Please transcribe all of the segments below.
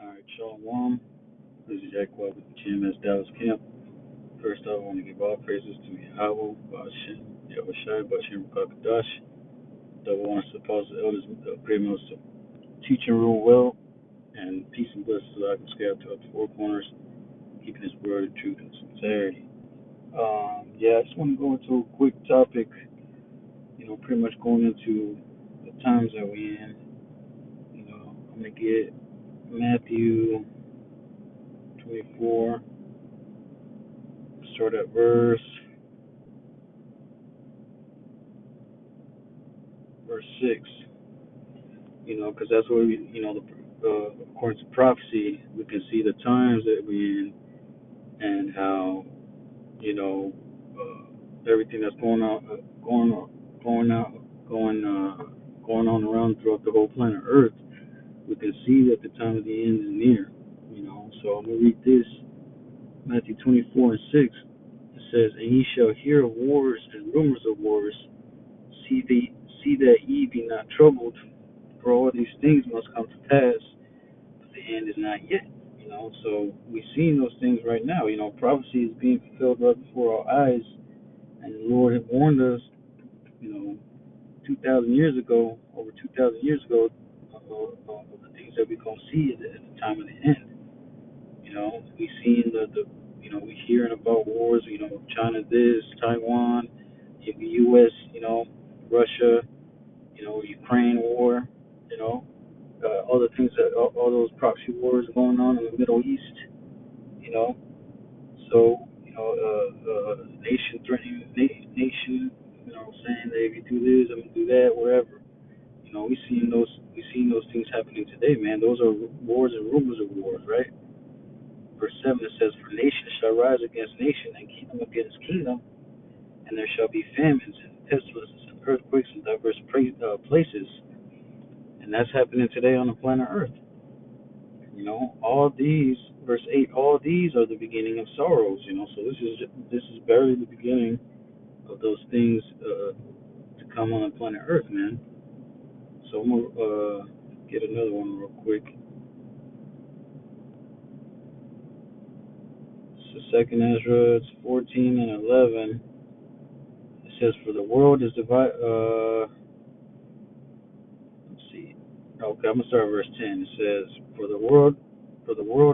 Alright, Shalom. This is YAHAWAH with the GMS Dallas Camp. First off, I want to give all praises to YAHAWAH, YAHAWASHI, YAHAWASHI, Bakadash. Double honors to the apostles, elders, great most to teach and rule well, and peace and blessings so I can scale throughout the four corners, keeping His word of truth and sincerity. I just want to go into a quick topic, pretty much going into the times that we're in. I'm going to get Matthew 24. Start at verse 6, because that's where according to prophecy, we can see the times that we're in and how, everything that's going on around throughout the whole planet Earth. We can see that the time of the end is near, So I'm going to read this, Matthew 24 and 6. It says, "And ye shall hear of wars and rumors of wars. See that ye be not troubled, for all these things must come to pass, but the end is not yet." So we're seeing those things right now. Prophecy is being fulfilled right before our eyes, and the Lord had warned us, 2,000 years ago, over 2,000 years ago, of the things that we're going to see at the time of the end. We seeing we hearing about wars, China this, Taiwan, the U.S., Russia, Ukraine war, all the things all those proxy wars going on in the Middle East, you know. So, nation threatening nation, saying that if you do this, I'm gonna do that, wherever. We seen those things happening today, man. Those are wars and rumors of wars, right? Verse 7, it says, "For nation shall rise against nation, and kingdom against kingdom, and there shall be famines and pestilences and earthquakes in diverse places." And that's happening today on the planet Earth. All these, verse 8, all these are the beginning of sorrows. So this is barely the beginning of those things to come on the planet Earth, man. So I'm gonna get another one real quick. So Second Ezra, it's 14 and 11. It says, "For the world is divided." Let's see. Okay, I'm gonna start at verse 10. It says, "For the world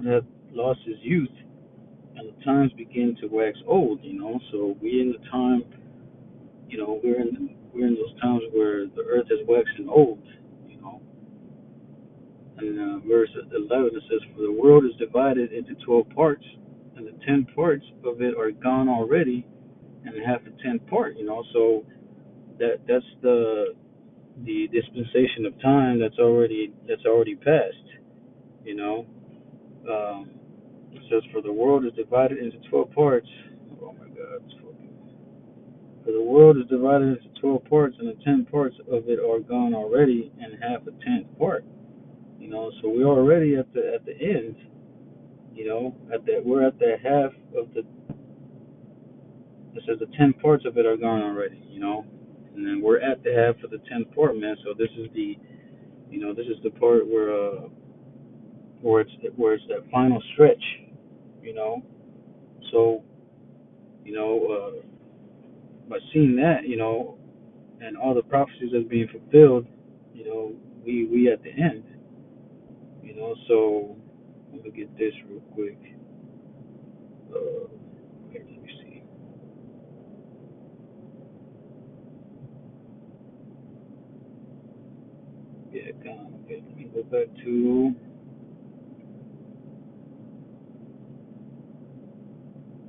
hath lost his youth, and the times begin to wax old." So we in the time, we're in those times where the earth is waxing old. And verse 11 it says, "For the world is divided into 12 parts, and the 10 parts of it are gone already, and half the 10th part." So that's the dispensation of time that's already passed. You know, um, it says, "For the world is divided into 12 parts." Oh my God, it's fucking. "For the world is divided into 12 parts, and the 10 parts of it are gone already, and half a 10th part." So we're already at the end. We're at the half of the. It says the 10 parts of it are gone already. And then we're at the half of the 10th part, man. So this is the part where it's that final stretch. You know. So by seeing that, and all the prophecies that's being fulfilled, we at the end. So let me get this real quick. Let me see. Yeah, kind of. Okay, let me go back to.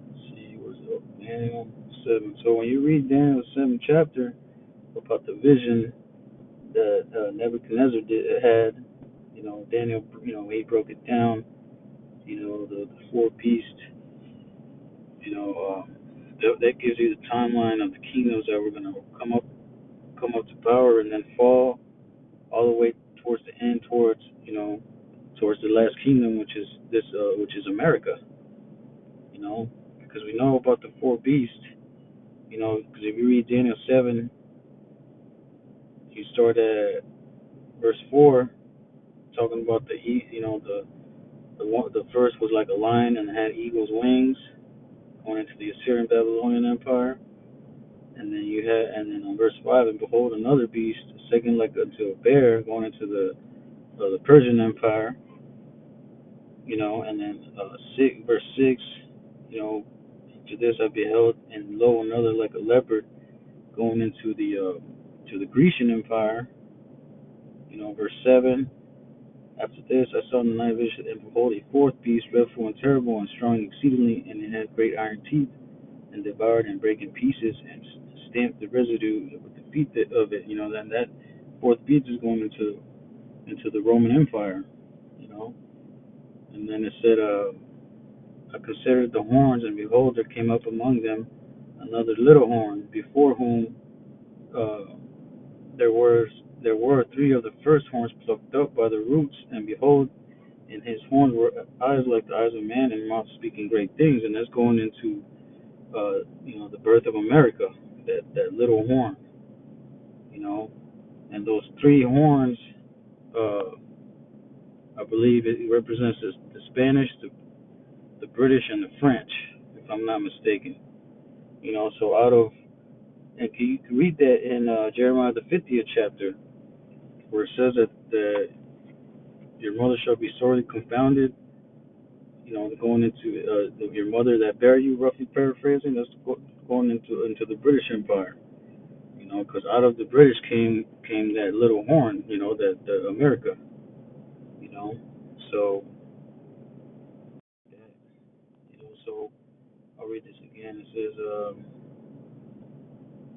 Let's see, where's it up? Daniel 7. So when you read Daniel 7 chapter about the vision that Nebuchadnezzar had, Daniel, he broke it down. The four beasts. That gives you the timeline of the kingdoms that were gonna come up to power and then fall all the way towards the end, towards the last kingdom, which is America. Because we know about the four beasts. Because if you read Daniel 7, you start at verse 4, talking about the The first was like a lion and had eagle's wings, going into the Assyrian Babylonian Empire. And then on verse 5, and behold, another beast, second like unto a bear, going into the Persian Empire. And then verse 6, to this I beheld, and lo, another like a leopard, going into the Grecian Empire. Verse 7, after this I saw in the night vision, and behold, a fourth beast, dreadful and terrible, and strong exceedingly, and it had great iron teeth, and devoured and brake in pieces, and stamped the residue with the feet of it. Then that fourth beast is going into the Roman Empire. You know, and then it said, I considered the horns, and behold, there came up among them another little horn, before whom uh, there were three of the first horns plucked up by the roots, and behold, in his horns were eyes like the eyes of man, and mouth speaking great things. And that's going into the birth of America, that little horn, and those three horns, uh, I believe it represents the Spanish, the British, and the French, if I'm not mistaken. So and you can read that in Jeremiah the 50th chapter, where it says that your mother shall be sorely confounded. Going into your mother that bare you, roughly paraphrasing, that's going into the British Empire. Because out of the British came that little horn, that the America. You know, so so I'll read this again. It says,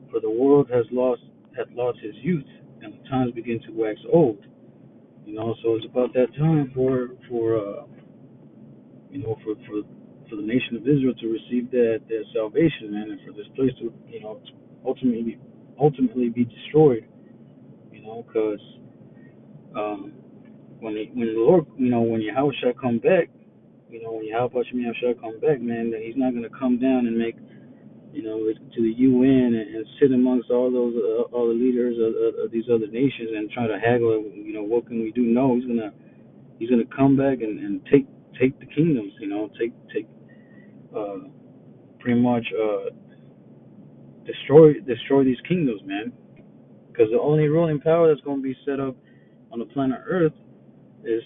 "For the world hath lost his youth, and the times begin to wax old." So it's about that time for for the nation of Israel to receive that salvation, man, and for this place to ultimately be destroyed. Because um, when the Lord, when Yahawashi come back, when Yahawashi shall come back, man, that He's not gonna come down and make to the UN and sit amongst all the leaders of these other nations and try to haggle. What can we do? No, He's gonna come back and take the kingdoms. Take uh, pretty much destroy these kingdoms, man. Because the only ruling power that's going to be set up on the planet Earth is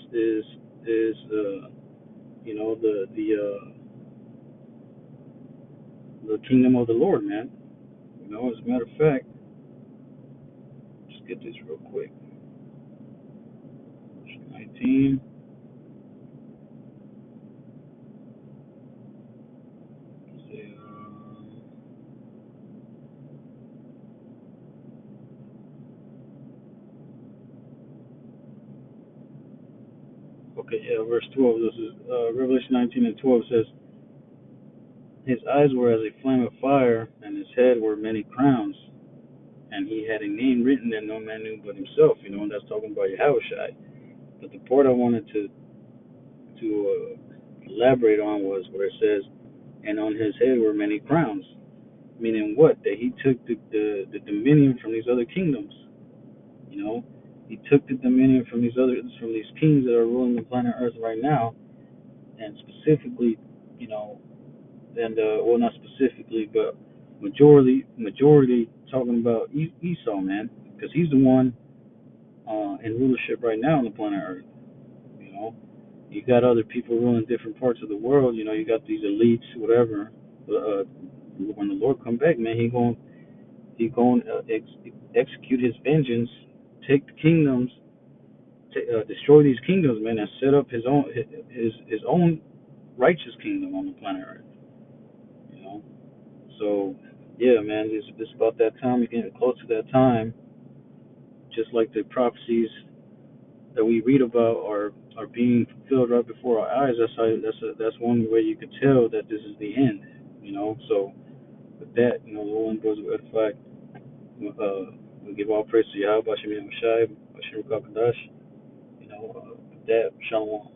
the kingdom of the Lord, man. As a matter of fact, just get this real quick. 19. Say, okay, yeah, verse 12. This is Revelation 19 and 12 says, "His eyes were as a flame of fire, and his head were many crowns, and he had a name written that no man knew but himself." And that's talking about Yahushua. But the part I wanted to elaborate on was where it says, "And on his head were many crowns," meaning what? That he took the dominion from these other kingdoms. You know, he took the dominion from these kings that are ruling the planet Earth right now, and specifically, you know, and well, not specifically, but majority talking about Esau, man, because he's the one in rulership right now on the planet Earth. You know, you got other people ruling different parts of the world. You got these elites, whatever. When the Lord come back, man, he going execute his vengeance, take the kingdoms, destroy these kingdoms, man, and set up his own righteous kingdom on the planet Earth. You know, so yeah, man, it's about that time. We're getting close to that time. Just like the prophecies that we read about are being fulfilled right before our eyes. That's one way you could tell that this is the end. So with that, the one goes with edify. We give all praise to Yahweh, Bashem Yahweh Shai, Bashem Kakadash. With that, Shalom.